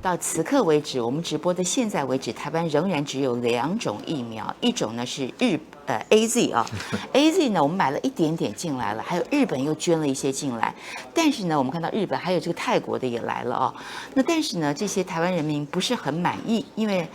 到此刻为止，我们直播的现在为止，台湾仍然只有2种疫苗，一种呢是AZ 啊，AZ 呢我们买了一点点进来了，还有日本又捐了一些进来，但是呢我们看到日本还有这个泰国的也来了啊，那但是呢这些台湾人民不是很满意，因为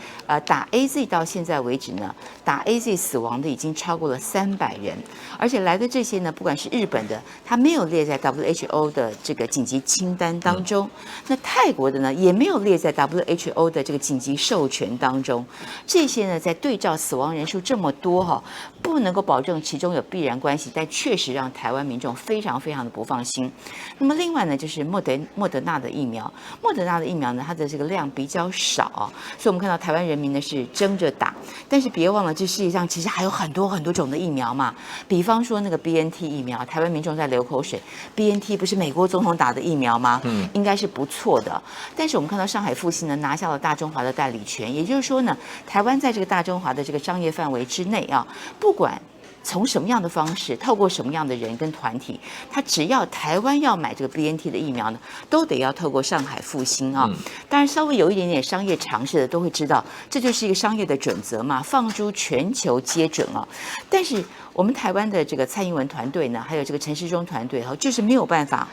打 AZ 到现在为止呢，打 AZ 死亡的已经超过了300人，而且来的这些呢，不管是日本的，它没有列在 WHO 的这个紧急清单当中，那泰国的呢也没有列在 WHO 的这个紧急授权当中，这些呢在对照死亡人数这么多哈，不能够保证其中有必然关系，但确实让台湾民众非常非常的不放心。那么另外呢，就是莫德纳的疫苗，莫德纳的疫苗呢，它的这个量比较少，所以我们看到台湾人民呢是争着打，但是别忘了，这世界上其实还有很多很多种的疫苗嘛，比方说那个 BNT 疫苗，台湾民众在流口水 ，BNT 不是美国总统打的疫苗吗？应该是不错的。但是我们看到上海复星呢拿下了大中华的代理权，也就是说呢，台湾在这个大中华的这个商业范围之内啊，不管从什么样的方式，透过什么样的人跟团体，他只要台湾要买这个 BNT 的疫苗呢，都得要透过上海复星啊。当然，稍微有一点点商业常识的都会知道，这就是一个商业的准则嘛，放诸全球皆准啊。但是我们台湾的这个蔡英文团队呢，还有这个陈时中团队哈，就是没有办法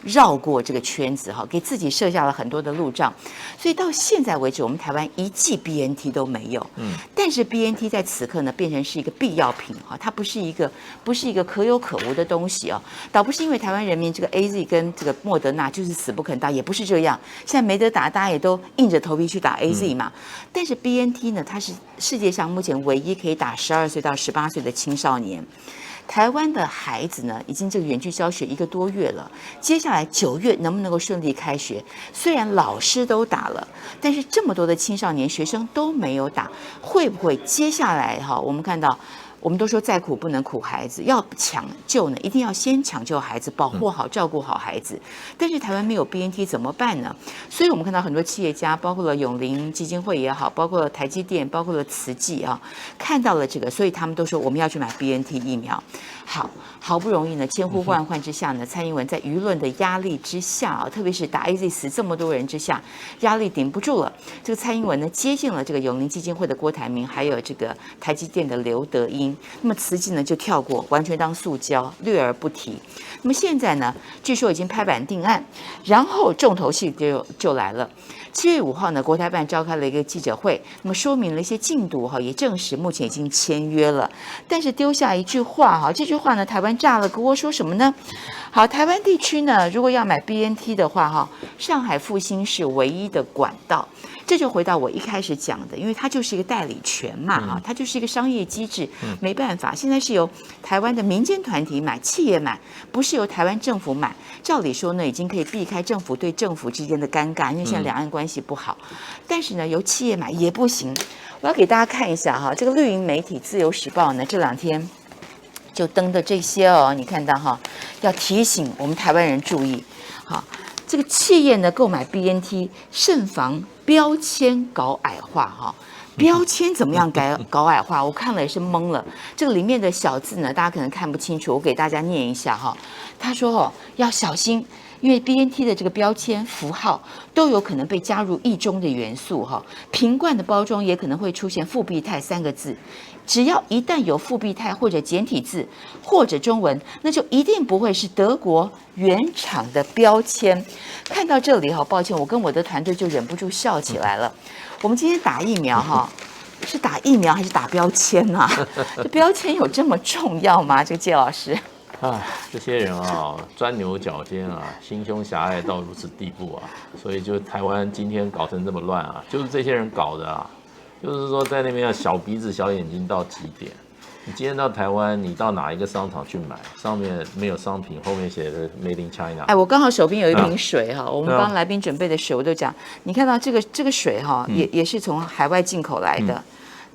绕过这个圈子哈，给自己设下了很多的路障，所以到现在为止，我们台湾一剂 BNT 都没有。但是 BNT 在此刻呢，变成是一个必要品哈，它不是一个可有可无的东西啊。倒不是因为台湾人民这个 AZ 跟这个莫德纳就是死不肯打，也不是这样。现在没得打，大家也都硬着头皮去打 AZ 嘛。但是 BNT 呢，它是世界上目前唯一可以打12岁到18岁的青少年。台湾的孩子呢，已经这个远距教学1个多月了，接下来9月能不能够顺利开学？虽然老师都打了，但是这么多的青少年学生都没有打，会不会接下来哈？我们看到。我们都说再苦不能苦孩子，要抢救呢，一定要先抢救孩子，保护好、照顾好孩子。但是台湾没有 BNT 怎么办呢？所以我们看到很多企业家，包括了永龄基金会也好，包括了台积电，包括了慈济啊，看到了这个，所以他们都说我们要去买 BNT 疫苗。好不容易呢，千呼万唤之下呢，蔡英文在舆论的压力之下啊，特别是打 AZ 死这么多人之下，压力顶不住了。这个蔡英文呢，接近了这个永龄基金会的郭台铭，还有这个台积电的刘德英。那么慈济呢就跳过，完全当塑胶，略而不提。那么现在呢，据说已经拍板定案，然后重头戏就来了。7月5号呢，国台办召开了一个记者会，那么说明了一些进度哈，也证实目前已经签约了。但是丢下一句话哈，这句话呢，台湾炸了锅，说什么呢？好，台湾地区呢，如果要买 BNT 的话哈，上海复星是唯一的管道。这就回到我一开始讲的，因为它就是一个代理权嘛，哈，它就是一个商业机制，没办法，现在是由台湾的民间团体买、企业买，不是由台湾政府买。照理说呢，已经可以避开政府对政府之间的尴尬，因为现在两岸关系不好。但是呢，由企业买也不行。我要给大家看一下哈，这个绿营媒体《自由时报》呢，这2天就登的这些哦，你看到哈，要提醒我们台湾人注意，好。这个企业呢购买 BNT， 慎防标签搞矮化哈。标签怎么样搞矮化？我看了也是懵了。这个里面的小字呢，大家可能看不清楚，我给大家念一下哈。他说哦，要小心。因为 BNT 的这个标签符号都有可能被加入异中的元素哈，瓶罐的包装也可能会出现复必泰3个字，只要一旦有复必泰或者简体字或者中文，那就一定不会是德国原厂的标签。看到这里哈，抱歉，我跟我的团队就忍不住笑起来了。我们今天打疫苗哈，是打疫苗还是打标签啊？这标签有这么重要吗？这个介老师。这些人啊，钻牛角尖啊，心胸狭隘到如此地步啊，所以就台湾今天搞成这么乱啊，就是这些人搞的啊，就是说在那边要小鼻子小眼睛到极点。你今天到台湾，你到哪一个商场去买，上面没有商品，后面写的 Made in China。我刚好手边有一瓶水哈，我们帮来宾准备的水，我都讲，你看到这个水哈，也是从海外进口来的。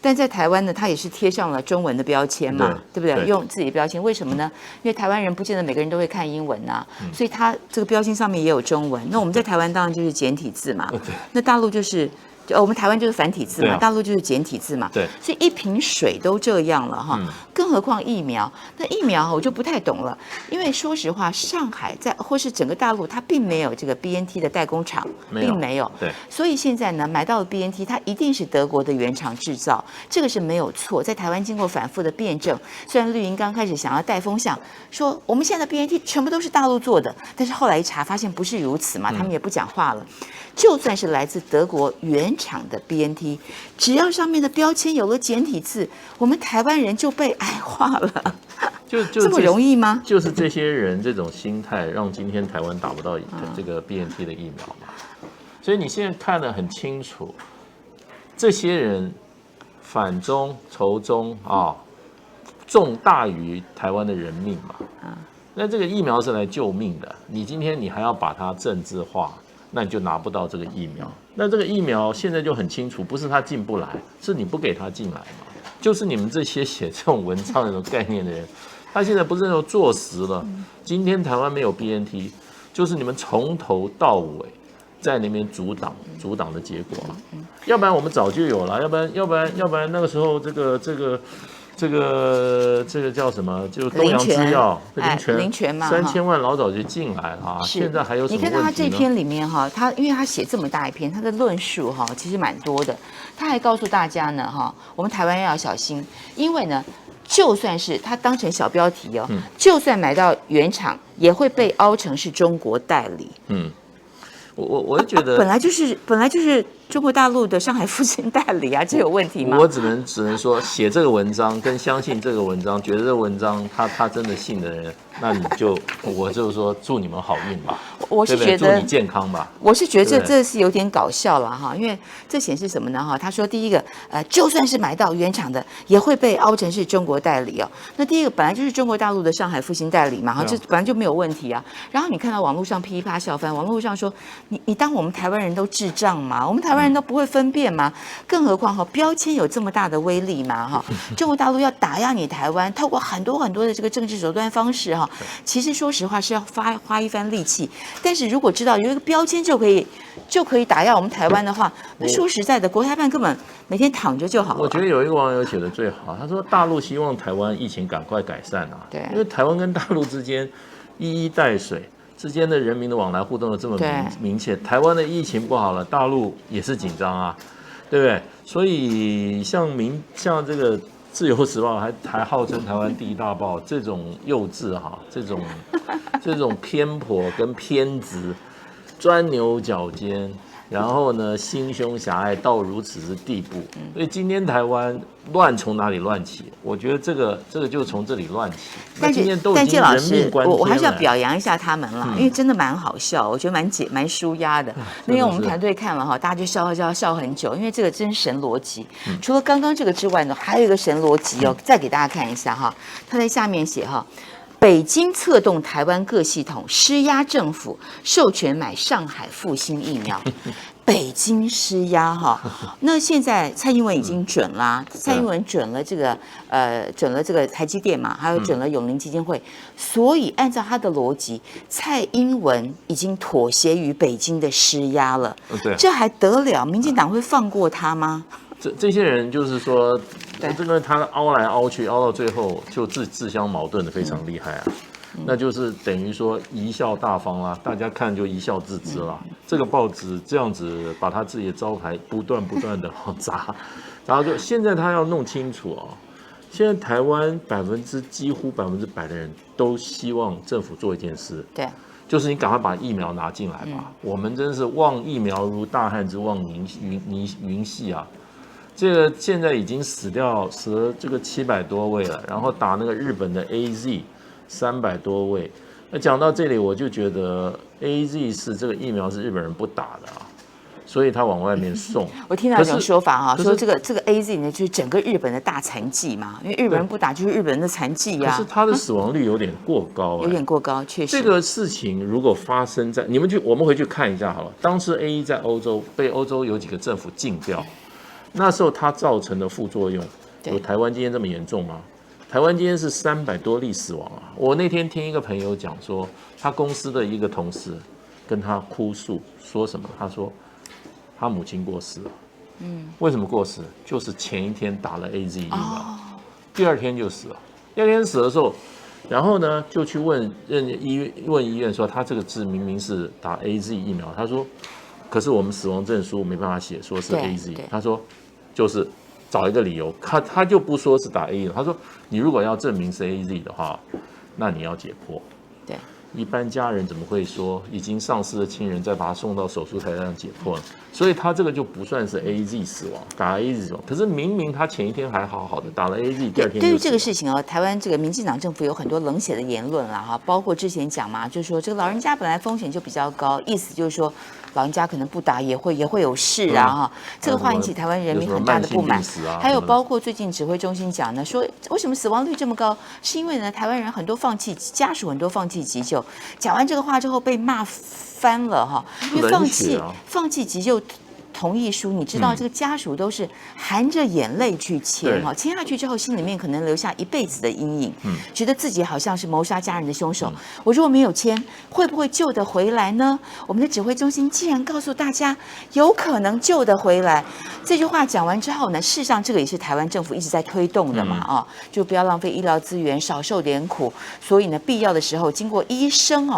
但在台湾呢，它也是贴上了中文的标签嘛，对不对？用自己的标签，为什么呢？因为台湾人不见得每个人都会看英文呐，所以它这个标签上面也有中文。那我们在台湾当然就是简体字嘛，那大陆就是就我们台湾就是繁体字嘛，对啊大陆就是简体字嘛，对，所以一瓶水都这样了哈，更何况疫苗？那疫苗我就不太懂了，因为说实话，上海或是整个大陆，它并没有这个 BNT 的代工厂，并没有，对，所以现在呢，买到的 BNT 它一定是德国的原厂制造，这个是没有错，在台湾经过反复的辩证，虽然绿营刚开始想要带风向，说我们现在的 BNT 全部都是大陆做的，但是后来一查发现不是如此嘛，他们也不讲话了。就算是来自德国原厂的 BNT， 只要上面的标签有了简体字，我们台湾人就被矮化了。就这么容易吗？就是这些人这种心态，让今天台湾打不到这个 BNT 的疫苗嘛。所以你现在看得很清楚，这些人反中仇中啊，重大于台湾的人命嘛。那这个疫苗是来救命的，你今天你还要把它政治化，那你就拿不到这个疫苗。那这个疫苗现在就很清楚，不是他进不来，是你不给他进来嘛。就是你们这些写这种文章、这种概念的人，他现在不是那种坐实了。今天台湾没有 BNT， 就是你们从头到尾在那边阻挡的结果。要不然我们早就有了，要不然那个时候这个叫什么？就东洋制药林权嘛，3000万老早就进来了啊！现在还有什么问题呢？你看到他这篇里面哈，因为他写这么大一篇，他的论述哈其实蛮多的。他还告诉大家呢哈，我们台湾要小心，因为呢，就算是他当成小标题哦，就算买到原厂，也会被凹成是中国代理。我觉得、本来就是中国大陆的上海复兴代理啊，这有问题吗？我只能说，写这个文章跟相信这个文章，觉得这个文章他真的信的人，那我就是说祝你们好运吧。我是觉得祝你健康吧。我是觉得这是有点搞笑了哈，因为这显示什么呢哈？他说第一个就算是买到原厂的，也会被凹成是中国代理哦。那第一个本来就是中国大陆的上海复兴代理嘛，哈，这本来就没有问题啊。然后你看到网络上噼里啪啦笑翻，网络上说你当我们台湾人都智障吗？我们台湾人都不会分辨吗？更何况哈，标签有这么大的威力吗？哈，中国大陆要打压你台湾，透过很多的这个政治手段方式哈，其实说实话是要花一番力气。但是如果知道有一个标签就可以打压我们台湾的话，那说实在的，国台办根本每天躺着就好了。我觉得有一个网友写的最好，他说大陆希望台湾疫情赶快改善啊，对，因为台湾跟大陆之间一衣带水之间的人民的往来互动的这么明显，台湾的疫情不好了，大陆也是紧张啊，对不对？所以像这个自由时报还号称台湾第一大报，这种幼稚哈，这种偏颇跟偏执，钻牛角尖，然后呢心胸狭隘到如此之地步。所以今天台湾乱从哪里乱起？我觉得这个就从这里乱起。但今天都已经人命关天了。我还是要表扬一下他们啦，因为真的蛮好笑，我觉得蛮舒压的。因为我们团队看了哈，大家就笑很久，因为这个真神逻辑。除了刚刚这个之外呢，还有一个神逻辑哦，再给大家看一下哈，他在下面写哈。北京策动台湾各系统施压政府授权买上海复兴疫苗，北京施压哈。那现在蔡英文已经准啦，蔡英文准了这个台积电嘛，还有准了永林基金会，所以按照他的逻辑，蔡英文已经妥协于北京的施压了。这还得了？民进党会放过他吗？这些人就是说，这个他凹来凹去，凹到最后就自相矛盾的非常厉害啊。那就是等于说贻笑大方啦，大家看就一笑置之啦。这个报纸这样子把他自己的招牌不断的砸，然后就现在他要弄清楚啊，现在台湾几乎100%的人都希望政府做一件事，对，就是你赶快把疫苗拿进来吧。我们真是望疫苗如大旱之望云系啊。这个现在已经死了这个700多位了，然后打那个日本的 AZ300多位。那讲到这里，我就觉得 AZ 是这个疫苗是日本人不打的啊，所以他往外面送。我听到一种说法哈，说这个 AZ 呢就是整个日本的大残剂嘛，因为日本人不打就是日本人的残剂呀。可是他的死亡率有点过高，有点过高，确实。这个事情如果发生在我们回去看一下好了，当时 AZ 在欧洲被欧洲有几个政府禁掉。那时候它造成的副作用有台湾今天这么严重吗？台湾今天是300多例死亡啊！我那天听一个朋友讲说，他公司的一个同事跟他哭诉说什么？他说他母亲过世了，为什么过时？就是前一天打了 AZ 疫苗，第二天就死了。第二天死的时候，然后呢就去问医院说，他这个字明明是打 AZ 疫苗，他说，可是我们死亡证书没办法写说是 AZ，他说就是找一个理由，他就不说是打 AZ，他说你如果要证明是 AZ 的话，那你要解剖。对。一般家人怎么会说已经丧失的亲人再把他送到手术台上解剖呢？所以他这个就不算是 AZ 死亡，打了 AZ 死亡。可是明明他前一天还好好的，打了 AZ 第二天就死亡。对于这个事情哦，台湾这个民进党政府有很多冷血的言论啦哈，包括之前讲嘛，就是说这个老人家本来风险就比较高，意思就是说老人家可能不打也会有事啊哈。这个话引起台湾人民很大的不满。还有包括最近指挥中心讲呢，说为什么死亡率这么高，是因为呢台湾人很多家属很多放弃急救。讲完这个话之后被骂翻了哈，因为放弃急救同意书，你知道这个家属都是含着眼泪去签哈，签下去之后心里面可能留下一辈子的阴影，觉得自己好像是谋杀家人的凶手。我如果没有签，会不会救得回来呢？我们的指挥中心既然告诉大家有可能救得回来，这句话讲完之后呢，事实上这个也是台湾政府一直在推动的嘛就不要浪费医疗资源，少受点苦。所以呢，必要的时候经过医生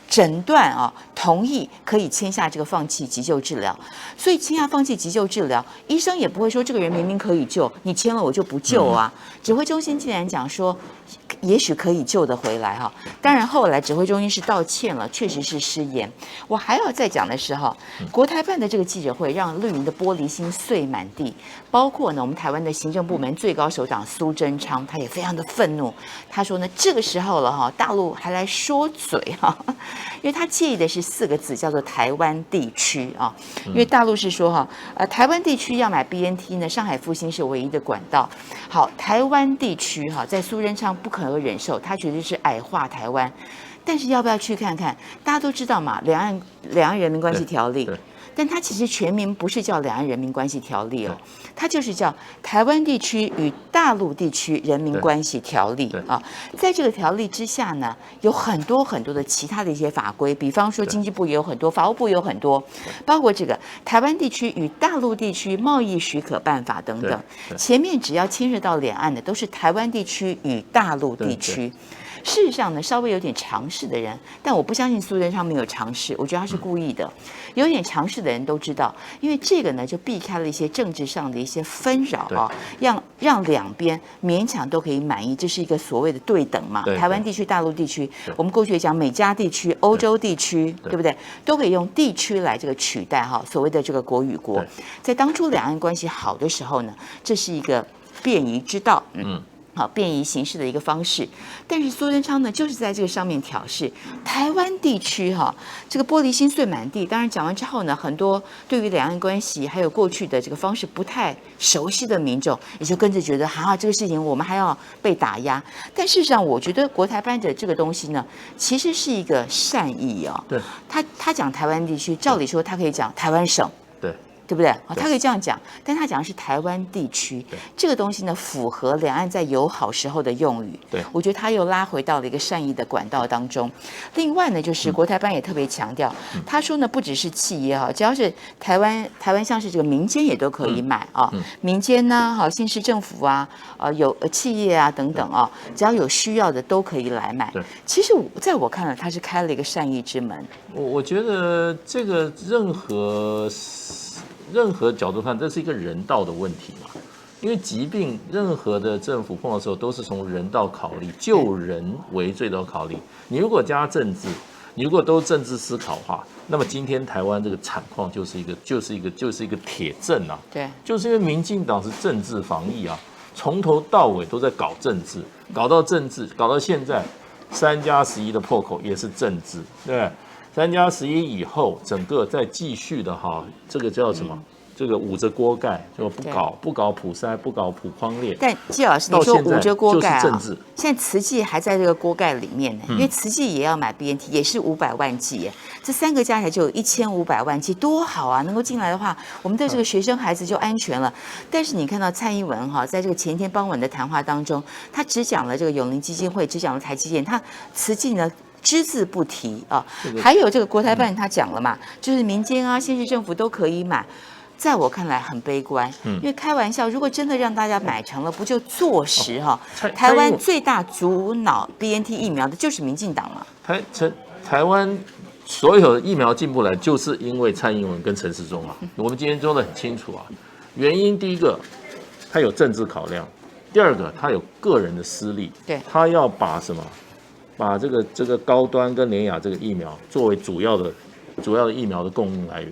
诊断同意可以签下这个放弃急救治疗。所以签下放弃急救治疗，医生也不会说这个人明明可以救，你签了我就不救啊。指挥中心竟然讲说，也许可以救得回来哈。当然后来指挥中心是道歉了，确实是失言。我还要再讲的是国台办的这个记者会让绿营的玻璃心碎满地，包括呢我们台湾的行政部门最高首长苏贞昌，他也非常的愤怒。他说呢，这个时候了大陆还来说嘴因为他介意的是4个字，叫做台湾地区因为大陆是说台湾地区要买 BNT 呢，上海复兴是唯一的管道。好，台湾地区在苏贞昌不可忍受，他觉得是矮化台湾。但是要不要去看看？大家都知道嘛，两岸人民关系条例。但它其实全名不是叫《两岸人民关系条例》它就是叫《台湾地区与大陆地区人民关系条例》在这个条例之下呢，有很多很多的其他的一些法规，比方说经济部也有很多，法务部也有很多，包括这个《台湾地区与大陆地区贸易许可办法》等等。前面只要牵涉到两岸的，都是台湾地区与大陆地区。事实上呢，稍微有点常识的人，但我不相信苏贞昌没有常识，我觉得他是故意的。有点常识的人都知道，因为这个呢，就避开了一些政治上的一些纷扰让两边勉强都可以满意，这是一个所谓的对等嘛。台湾地区、大陆地区，我们过去讲美加地区、欧洲地区，对不对？都可以用地区来这个取代所谓的这个国与国。在当初两岸关系好的时候呢，这是一个便宜之道。便宜行事的一个方式。但是苏贞昌呢，就是在这个上面挑事。台湾地区这个玻璃心碎满地。当然讲完之后呢，很多对于两岸关系还有过去的这个方式不太熟悉的民众，也就跟着觉得这个事情我们还要被打压。但事实上，我觉得国台办的这个东西呢，其实是一个善意对，他讲台湾地区，照理说他可以讲台湾省。对不对？他可以这样讲，但他讲的是台湾地区，这个东西呢，符合两岸在友好时候的用语。我觉得他又拉回到了一个善意的管道当中。另外呢，就是国台办也特别强调，他说呢，不只是企业只要是台湾像是这个民间也都可以买民间呢县市政府有企业等等只要有需要的都可以来买。其实在我看来，他是开了一个善意之门。我觉得这个任何角度看，这是一个人道的问题嘛。因为疾病，任何的政府碰到的时候，都是从人道考虑，救人为最高考虑。你如果加政治，你如果都政治思考的话，那么今天台湾这个惨况就是一个铁证对，就是因为民进党是政治防疫从头到尾都在搞政治，搞到现在3+11的破口也是政治，对不对？3+11以后，整个再继续的这个叫什么？这个捂着锅盖，就不搞普筛，不搞普匡列。但季老师，你说捂着锅盖政治现在慈济还在这个锅盖里面呢，因为慈济也要买 BNT， 也是500万剂耶，这3个加起来就有1500万剂，多好啊！能够进来的话，我们的这个学生孩子就安全了。但是你看到蔡英文在这个前天傍晚的谈话当中，他只讲了这个永龄基金会，只讲了台积电，他慈济呢只字不提还有这个国台办他讲了嘛，就是民间县市政府都可以买。在我看来很悲观，因为开玩笑，如果真的让大家买成了，不就坐实哈？台湾最大阻挠 BNT 疫苗的就是民进党嘛。台湾所有的疫苗进不来，就是因为蔡英文跟陈时中啊。我们今天说的很清楚啊，原因第一个，他有政治考量；第二个，他有个人的私利，对，他要把什么？把这个高端跟联雅这个疫苗作为主要的疫苗的供应来源。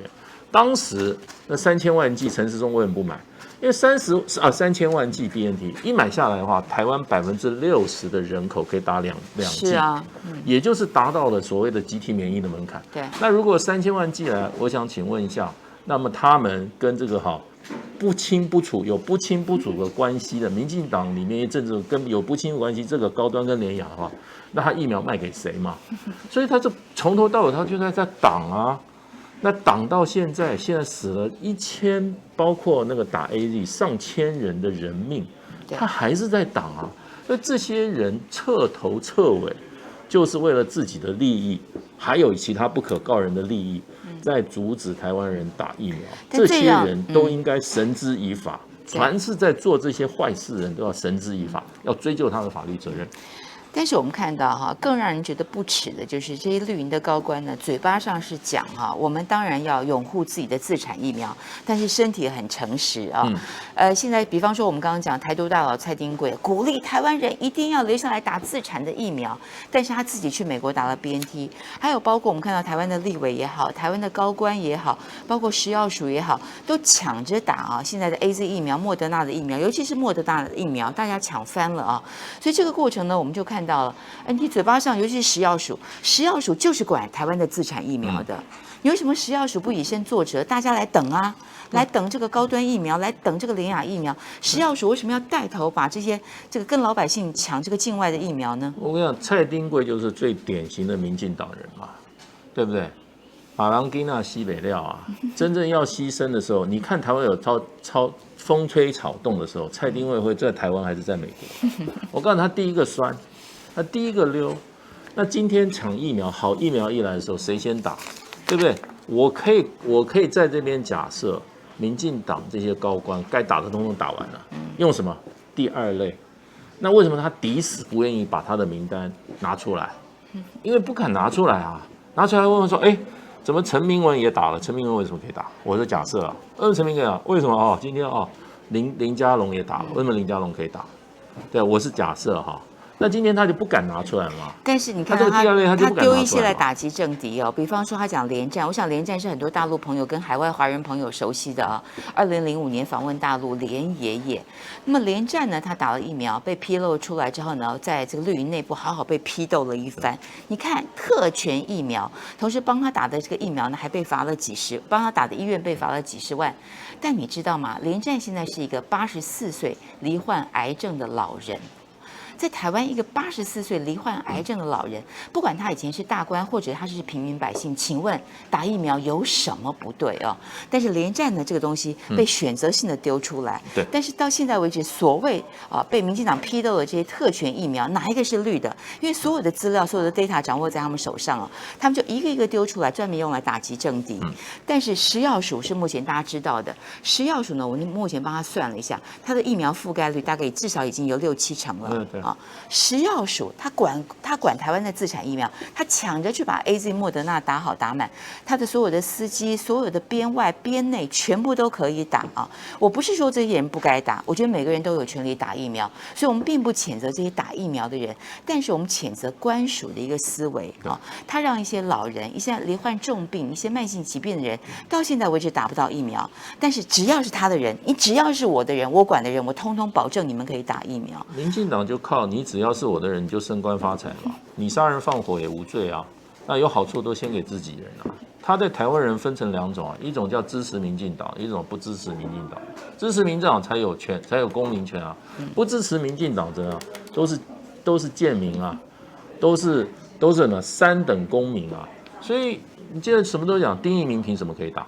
当时那3000万剂陈时中为什么不买？因为3000万剂 BNT 一买下来的话，台湾60%的人口可以打两剂，是啊，也就是达到了所谓的集体免疫的门槛。对，那如果3000万剂来，我想请问一下，那么他们跟这个不清不楚有不清不楚的关系的民进党里面政治跟有不清楚关系，这个高端跟联雅的话，那他疫苗卖给谁嘛？所以他就从头到尾他就在挡啊。那挡到现在死了1000，包括那个打 AZ 上千人的人命，他还是在挡啊。那这些人彻头彻尾就是为了自己的利益，还有其他不可告人的利益，在阻止台湾人打疫苗。这些人都应该绳之以法，凡是在做这些坏事的人都要绳之以法，要追究他的法律责任。但是我们看到哈，更让人觉得不耻的就是这些绿营的高官呢，嘴巴上是讲哈，我们当然要拥护自己的自产疫苗，但是身体很诚实啊。现在比方说我们刚刚讲台独大佬蔡丁贵鼓励台湾人一定要留下来打自产的疫苗，但是他自己去美国打了 BNT， 还有包括我们看到台湾的立委也好，台湾的高官也好，包括食药署也好，都抢着打啊。现在的 AZ 疫苗、莫德纳的疫苗，尤其是莫德纳的疫苗，大家抢翻了啊。所以这个过程呢，我们就看到了，你嘴巴上，尤其是食药署就是管台湾的自产疫苗的。你为什么食药署不以身作则？大家来等啊，来等这个高端疫苗，来等这个联雅疫苗。食药署为什么要带头把这个跟老百姓抢这个境外的疫苗呢？我跟你讲，蔡丁贵就是最典型的民进党人嘛，对不对？马郎基纳西北料啊，真正要牺牲的时候，你看台湾有风吹草动的时候，蔡丁贵会在台湾还是在美国？我告诉他，第一个酸，他第一个溜。那今天抢疫苗，好疫苗一来的时候，谁先打？对不对？我可以在这边假设，民进党这些高官该打的通通打完了，用什么？第二类。那为什么他抵死不愿意把他的名单拿出来？因为不敢拿出来啊！拿出来问说，哎，怎么陈明文也打了？陈明文为什么可以打？我是假设啊，陈明文啊，为什么啊？今天啊，林佳龙也打了，为什么林佳龙可以打？对，我是假设哈。那今天他就不敢拿出来嘛？但是你看他丢一些来打击政敌哦，比方说他讲连战，我想连战是很多大陆朋友跟海外华人朋友熟悉的啊。2005年访问大陆，连爷爷。那么连战呢，他打了疫苗被披露出来之后呢，在这个绿营内部好好被批斗了一番。你看特权疫苗，同时帮他打的这个疫苗呢，还被罚了帮他打的医院被罚了几十万。但你知道吗？连战现在是一个84岁罹患癌症的老人。在台湾，一个84岁罹患癌症的老人，不管他以前是大官或者他是平民百姓，请问打疫苗有什么不对哦？但是连战呢，这个东西被选择性的丢出来。对。但是到现在为止，所谓被民进党批斗的这些特权疫苗，哪一个是绿的？因为所有的资料、所有的 data 掌握在他们手上哦，他们就一个一个丢出来，专门用来打击政敌。但是食药署是目前大家知道的，食药署呢，我们目前帮他算了一下，它的疫苗覆盖率大概至少已经有6-7成了。对。食药署他管台湾的自产疫苗，他抢着去把 AZ 莫德纳打好打满，他的所有的司机、所有的边外边内全部都可以打啊！我不是说这些人不该打，我觉得每个人都有权利打疫苗，所以我们并不谴责这些打疫苗的人，但是我们谴责官署的一个思维啊，他让一些老人、一些罹患重病、一些慢性疾病的人到现在为止打不到疫苗，但是只要是他的人，你只要是我的人，我管的人，我通通保证你们可以打疫苗。民进党就靠你，只要是我的人，你就升官发财嘛。你杀人放火也无罪啊，那有好处都先给自己人啊。他对台湾人分成2种啊，一种叫支持民进党，一种不支持民进党。支持民进党才有权，才有公民权啊。不支持民进党的啊，都是贱民啊，都是什么3等公民啊。所以你记得什么都讲，丁义明凭什么可以打？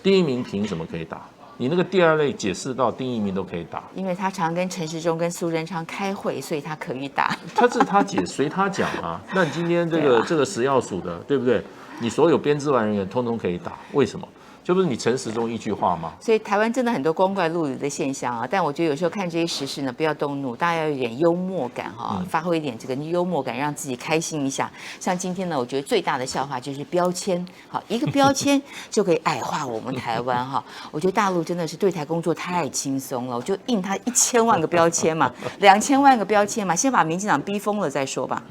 丁义明凭什么可以打？你那个第2类解释到丁义明都可以打，因为他常跟陈时中跟苏贞昌开会，所以他可以打。他是他姐，随他讲啊。那你今天这个食药署的，对不对？你所有编制外人员通通可以打，为什么？就不是你陈时中一句话吗？所以台湾真的很多光怪陆离的现象啊，但我觉得有时候看这些时事呢，不要动怒，大家要有点幽默感哈，发挥一点这个幽默感，让自己开心一下。像今天呢，我觉得最大的笑话就是标签，好，一个标签就可以矮化我们台湾哈。我觉得大陆真的是对台工作太轻松了，我就印他1000万个标签嘛，2000万个标签嘛，先把民进党逼疯了再说吧。